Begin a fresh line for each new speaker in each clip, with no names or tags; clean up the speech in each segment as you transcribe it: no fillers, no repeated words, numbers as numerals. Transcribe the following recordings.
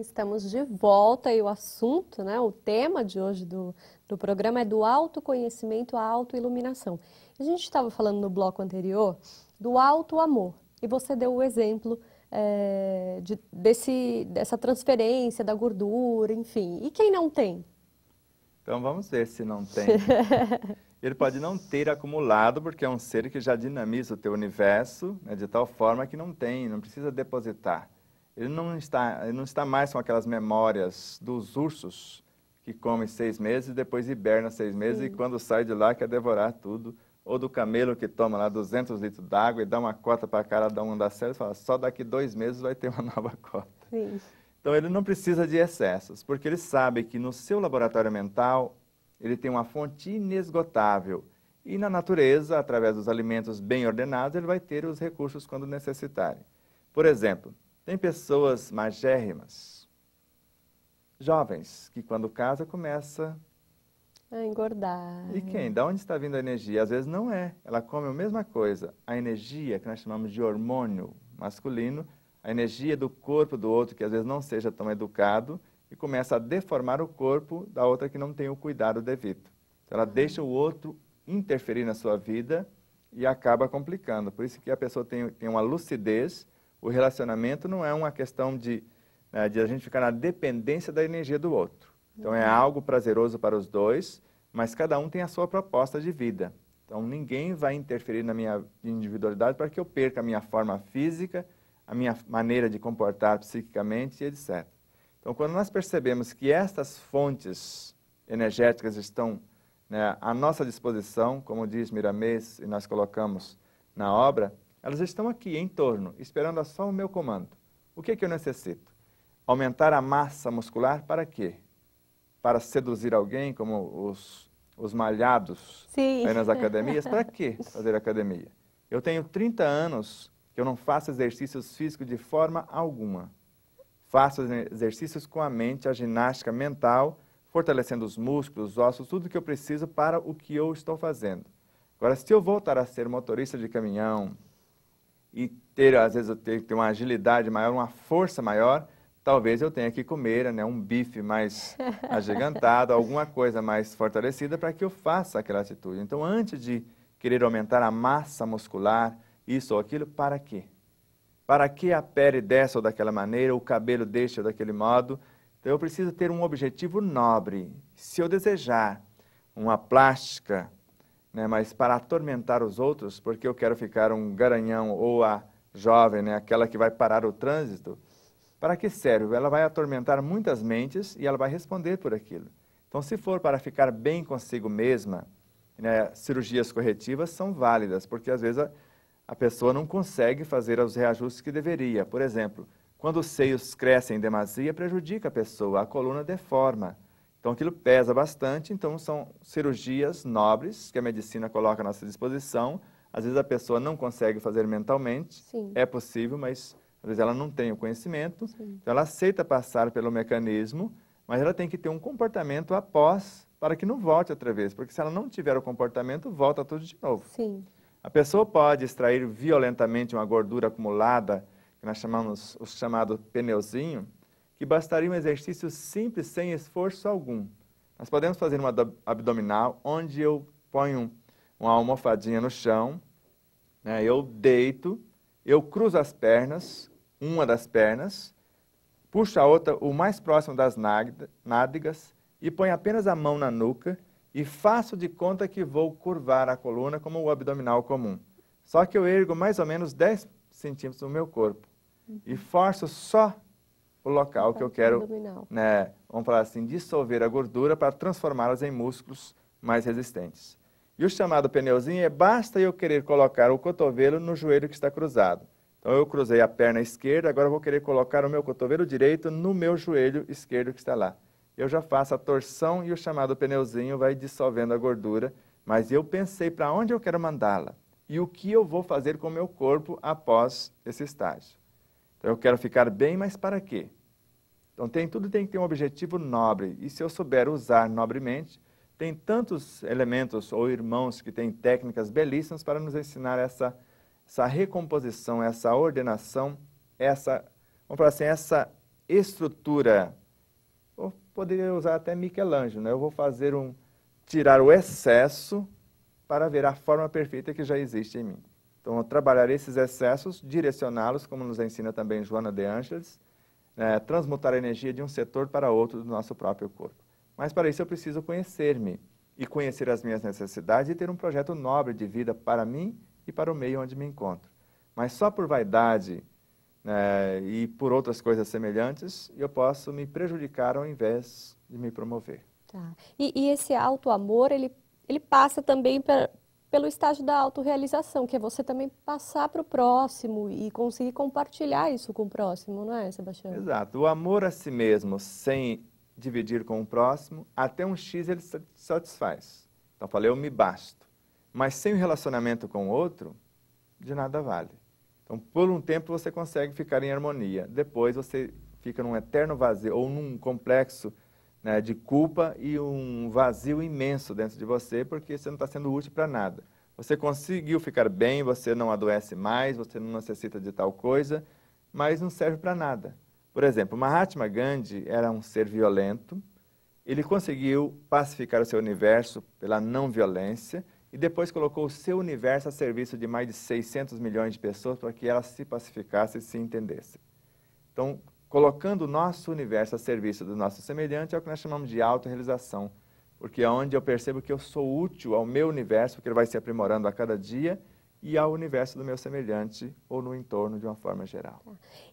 Estamos de volta e o assunto, né, o tema de hoje do programa é do autoconhecimento à autoiluminação. A gente estava falando no bloco anterior do auto-amor e você deu o exemplo dessa transferência da gordura, enfim. E quem não tem?
Então vamos ver se não tem. Ele pode não ter acumulado, porque é um ser que já dinamiza o teu universo, né, de tal forma que não precisa depositar. Ele não está mais com aquelas memórias dos ursos que comem 6 meses e depois hiberna 6 meses e quando sai de lá quer devorar tudo. Ou do camelo que toma lá 200 litros d'água e dá uma cota para cada um das células e fala, só daqui 2 meses vai ter uma nova cota.
Sim.
Então ele não precisa de excessos, porque ele sabe que no seu laboratório mental ele tem uma fonte inesgotável. E na natureza, através dos alimentos bem ordenados, ele vai ter os recursos quando necessitarem. Por exemplo, tem pessoas magérrimas, jovens, que quando casa começa
a engordar.
E quem? Da onde está vindo a energia? Às vezes não é. Ela come a mesma coisa. A energia, que nós chamamos de hormônio masculino, a energia do corpo do outro, que às vezes não seja tão educado, e começa a deformar o corpo da outra que não tem o cuidado devido. Então, ela deixa o outro interferir na sua vida e acaba complicando. Por isso que a pessoa tem uma lucidez. O relacionamento não é uma questão de a gente ficar na dependência da energia do outro. Então, é algo prazeroso para os dois, mas cada um tem a sua proposta de vida. Então, ninguém vai interferir na minha individualidade para que eu perca a minha forma física, a minha maneira de comportar psiquicamente, etc. Então, quando nós percebemos que estas fontes energéticas estão à nossa disposição, como diz Miramês, e nós colocamos na obra, elas estão aqui, em torno, esperando só o meu comando. O que eu necessito? Aumentar a massa muscular para quê? Para seduzir alguém, como os malhados aí nas academias? Para que fazer academia? Eu tenho 30 anos que eu não faço exercícios físicos de forma alguma. Faço exercícios com a mente, a ginástica mental, fortalecendo os músculos, os ossos, tudo que eu preciso para o que eu estou fazendo. Agora, se eu voltar a ser motorista de caminhão e às vezes eu tenho que ter uma agilidade maior, uma força maior, talvez eu tenha que comer um bife mais agigantado, alguma coisa mais fortalecida para que eu faça aquela atitude. Então, antes de querer aumentar a massa muscular, isso ou aquilo, para quê? Para que a pele desce ou daquela maneira, o cabelo deixa daquele modo? Então, eu preciso ter um objetivo nobre. Se eu desejar uma plástica, mas para atormentar os outros, porque eu quero ficar um garanhão ou a jovem, aquela que vai parar o trânsito, para que serve? Ela vai atormentar muitas mentes e ela vai responder por aquilo. Então, se for para ficar bem consigo mesma, cirurgias corretivas são válidas, porque às vezes a pessoa não consegue fazer os reajustes que deveria. Por exemplo, quando os seios crescem em demasia, prejudica a pessoa, a coluna deforma. Então, aquilo pesa bastante, então são cirurgias nobres que a medicina coloca à nossa disposição. Às vezes a pessoa não consegue fazer mentalmente,
Sim.
É possível, mas às vezes ela não tem o conhecimento,
Sim.
Então ela aceita passar pelo mecanismo, mas ela tem que ter um comportamento após para que não volte outra vez, porque se ela não tiver o comportamento, volta tudo de novo.
Sim.
A pessoa pode extrair violentamente uma gordura acumulada, que nós chamamos o chamado pneuzinho, que bastaria um exercício simples, sem esforço algum. Nós podemos fazer uma abdominal, onde eu ponho uma almofadinha no chão, eu deito, eu cruzo as pernas, uma das pernas, puxo a outra o mais próximo das nádegas e ponho apenas a mão na nuca e faço de conta que vou curvar a coluna como o abdominal comum. Só que eu ergo mais ou menos 10 centímetros do meu corpo e forço só o local que eu quero, vamos falar assim, dissolver a gordura para transformá-las em músculos mais resistentes. E o chamado pneuzinho basta eu querer colocar o cotovelo no joelho que está cruzado. Então eu cruzei a perna esquerda, agora eu vou querer colocar o meu cotovelo direito no meu joelho esquerdo que está lá. Eu já faço a torção e o chamado pneuzinho vai dissolvendo a gordura, mas eu pensei para onde eu quero mandá-la e o que eu vou fazer com o meu corpo após esse estágio. Então eu quero ficar bem, mas para quê? Então tudo tem que ter um objetivo nobre, e se eu souber usar nobremente, tem tantos elementos ou irmãos que têm técnicas belíssimas para nos ensinar essa recomposição, essa ordenação, vamos falar assim, essa estrutura. Eu poderia usar até Michelangelo, né? Eu vou fazer tirar o excesso para ver a forma perfeita que já existe em mim. Então, trabalhar esses excessos, direcioná-los, como nos ensina também Joana de Ângeles, transmutar a energia de um setor para outro do nosso próprio corpo. Mas para isso eu preciso conhecer-me e conhecer as minhas necessidades e ter um projeto nobre de vida para mim e para o meio onde me encontro. Mas só por vaidade e por outras coisas semelhantes, eu posso me prejudicar ao invés de me promover.
Tá. E esse auto-amor, ele passa também pelo estágio da autorrealização, que é você também passar para o próximo e conseguir compartilhar isso com o próximo, não é, Sebastião?
Exato. O amor a si mesmo, sem dividir com o próximo, até um X ele satisfaz. Então, eu falei, eu me basto. Mas sem o relacionamento com o outro, de nada vale. Então, por um tempo você consegue ficar em harmonia. Depois você fica num eterno vazio, ou num complexo de culpa e um vazio imenso dentro de você, porque você não está sendo útil para nada. Você conseguiu ficar bem, você não adoece mais, você não necessita de tal coisa, mas não serve para nada. Por exemplo, Mahatma Gandhi era um ser violento, ele conseguiu pacificar o seu universo pela não violência e depois colocou o seu universo a serviço de mais de 600 milhões de pessoas para que elas se pacificassem e se entendessem. Então, colocando o nosso universo a serviço do nosso semelhante é o que nós chamamos de autorrealização, porque é onde eu percebo que eu sou útil ao meu universo, porque ele vai se aprimorando a cada dia, e ao universo do meu semelhante ou no entorno de uma forma geral.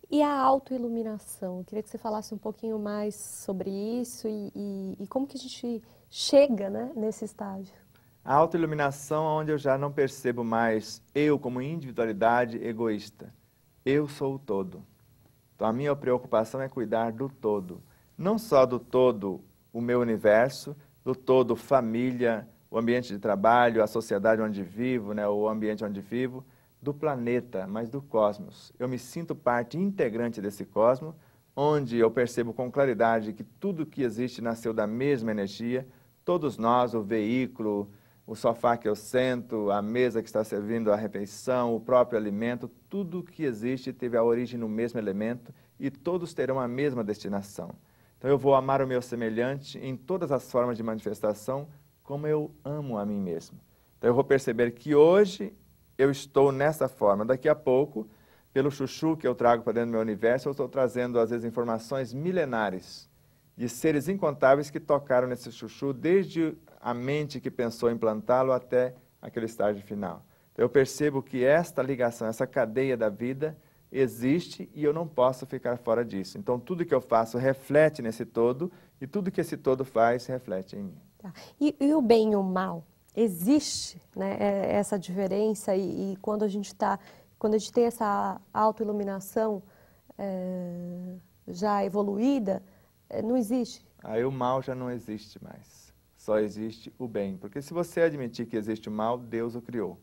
E a autoiluminação? Eu queria que você falasse um pouquinho mais sobre isso e como que a gente chega, né, nesse estágio.
A autoiluminação é onde eu já não percebo mais eu como individualidade egoísta. Eu sou o todo. Então, a minha preocupação é cuidar do todo. Não só do todo o meu universo, do todo família, o ambiente de trabalho, a sociedade onde vivo, o ambiente onde vivo, do planeta, mas do cosmos. Eu me sinto parte integrante desse cosmos, onde eu percebo com claridade que tudo que existe nasceu da mesma energia, todos nós, o veículo, o sofá que eu sento, a mesa que está servindo a refeição, o próprio alimento, tudo que existe teve a origem no mesmo elemento e todos terão a mesma destinação. Então eu vou amar o meu semelhante em todas as formas de manifestação, como eu amo a mim mesmo. Então eu vou perceber que hoje eu estou nessa forma. Daqui a pouco, pelo chuchu que eu trago para dentro do meu universo, eu estou trazendo às vezes informações milenares de seres incontáveis que tocaram nesse chuchu desde a mente que pensou em plantá-lo até aquele estágio final. Então, eu percebo que esta ligação, essa cadeia da vida existe e eu não posso ficar fora disso. Então, tudo que eu faço reflete nesse todo e tudo que esse todo faz reflete em mim.
Tá. E o bem e o mal? Existe, né, essa diferença e quando a gente tem essa autoiluminação já evoluída, não existe?
Aí o mal já não existe mais. Só existe o bem. Porque se você admitir que existe o mal, Deus o criou.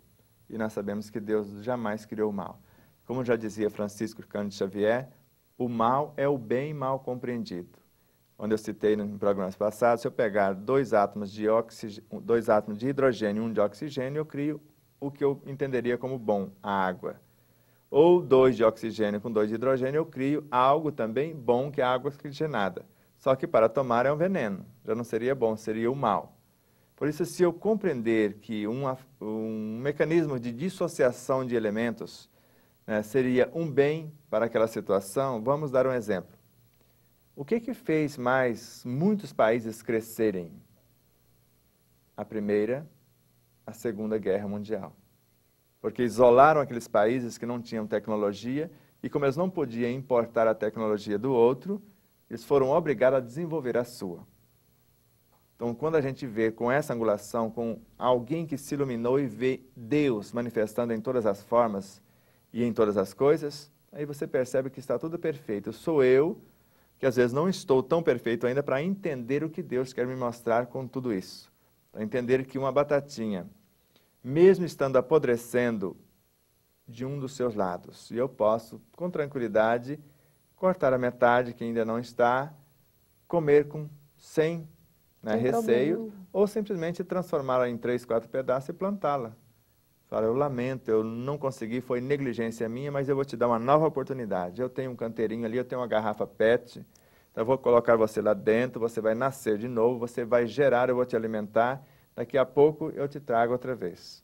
E nós sabemos que Deus jamais criou o mal. Como já dizia Francisco Cândido Xavier, o mal é o bem mal compreendido. Onde eu citei em programas passados, se eu pegar dois átomos de hidrogênio e um de oxigênio, eu crio o que eu entenderia como bom, a água. Ou 2 de oxigênio com 2 de hidrogênio, eu crio algo também bom, que é a água oxigenada. Só que para tomar é um veneno, já não seria bom, seria o mal. Por isso, se eu compreender que um mecanismo de dissociação de elementos seria um bem para aquela situação, vamos dar um exemplo. O que fez muitos países crescerem? A Primeira, a Segunda Guerra Mundial. Porque isolaram aqueles países que não tinham tecnologia e como eles não podiam importar a tecnologia do outro, eles foram obrigados a desenvolver a sua. Então, quando a gente vê com essa angulação, com alguém que se iluminou e vê Deus manifestando em todas as formas e em todas as coisas, aí você percebe que está tudo perfeito. Sou eu, que às vezes não estou tão perfeito ainda para entender o que Deus quer me mostrar com tudo isso. Para entender que uma batatinha, mesmo estando apodrecendo de um dos seus lados, e eu posso, com tranquilidade, cortar a metade que ainda não está, comer sem receio, ou simplesmente transformá-la em 3, 4 pedaços e plantá-la. Fala, eu lamento, eu não consegui, foi negligência minha, mas eu vou te dar uma nova oportunidade. Eu tenho um canteirinho ali, eu tenho uma garrafa PET, então eu vou colocar você lá dentro, você vai nascer de novo, você vai gerar, eu vou te alimentar, daqui a pouco eu te trago outra vez.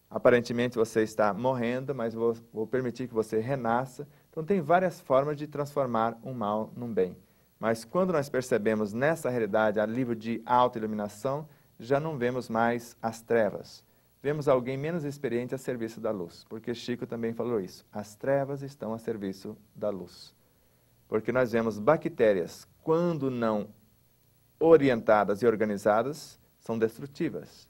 Aparentemente você está morrendo, mas vou permitir que você renasça. Então tem várias formas de transformar um mal num bem. Mas quando nós percebemos nessa realidade a nível de autoiluminação, já não vemos mais as trevas. Vemos alguém menos experiente a serviço da luz, porque Chico também falou isso. As trevas estão a serviço da luz. Porque nós vemos bactérias, quando não orientadas e organizadas, são destrutivas.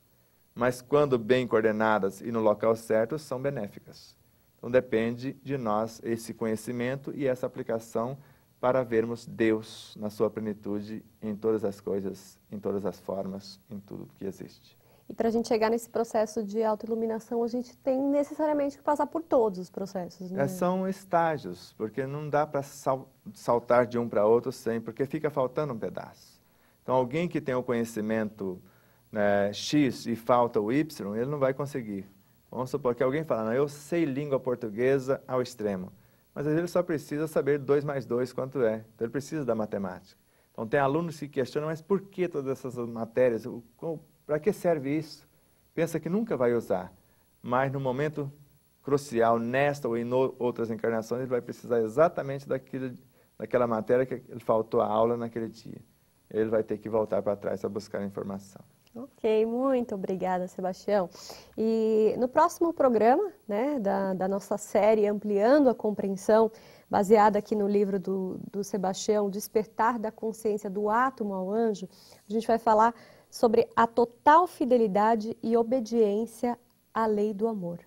Mas quando bem coordenadas e no local certo, são benéficas. Então depende de nós esse conhecimento e essa aplicação para vermos Deus na sua plenitude em todas as coisas, em todas as formas, em tudo que existe.
E para a gente chegar nesse processo de autoiluminação, a gente tem necessariamente que passar por todos os processos, né?
São estágios, porque não dá para saltar de um para outro sem, porque fica faltando um pedaço. Então, alguém que tem o conhecimento X e falta o Y, ele não vai conseguir. Vamos supor que alguém fala, não, eu sei língua portuguesa ao extremo, mas às vezes ele só precisa saber 2 mais 2 quanto é. Então, ele precisa da matemática. Então, tem alunos que questionam, mas por que todas essas matérias? Para que serve isso? Pensa que nunca vai usar, mas no momento crucial, nesta ou em outras encarnações, ele vai precisar exatamente daquela matéria que ele faltou a aula naquele dia. Ele vai ter que voltar para trás para buscar a informação.
Ok, muito obrigada, Sebastião. E no próximo programa, né, da nossa série Ampliando a Compreensão, baseada aqui no livro do Sebastião, Despertar da Consciência do Átomo ao Anjo, a gente vai falar sobre a total fidelidade e obediência à lei do amor.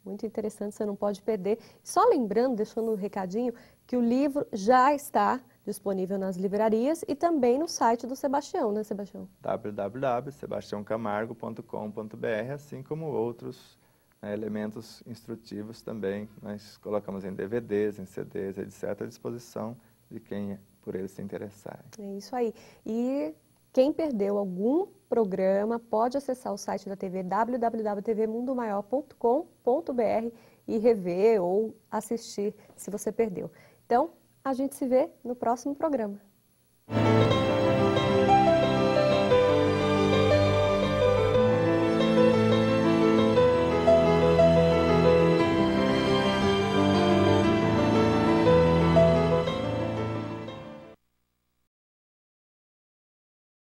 Muito interessante, você não pode perder. Só lembrando, deixando um recadinho, que o livro já está disponível nas livrarias e também no site do Sebastião, né, Sebastião?
www.sebastiaocamargo.com.br, assim como outros elementos instrutivos também. Nós colocamos em DVDs, em CDs, etc., à disposição de quem por eles se interessarem.
É isso aí. E quem perdeu algum programa pode acessar o site da TV, www.tvmundomaior.com.br, e rever ou assistir se você perdeu. Então, a gente se vê no próximo programa.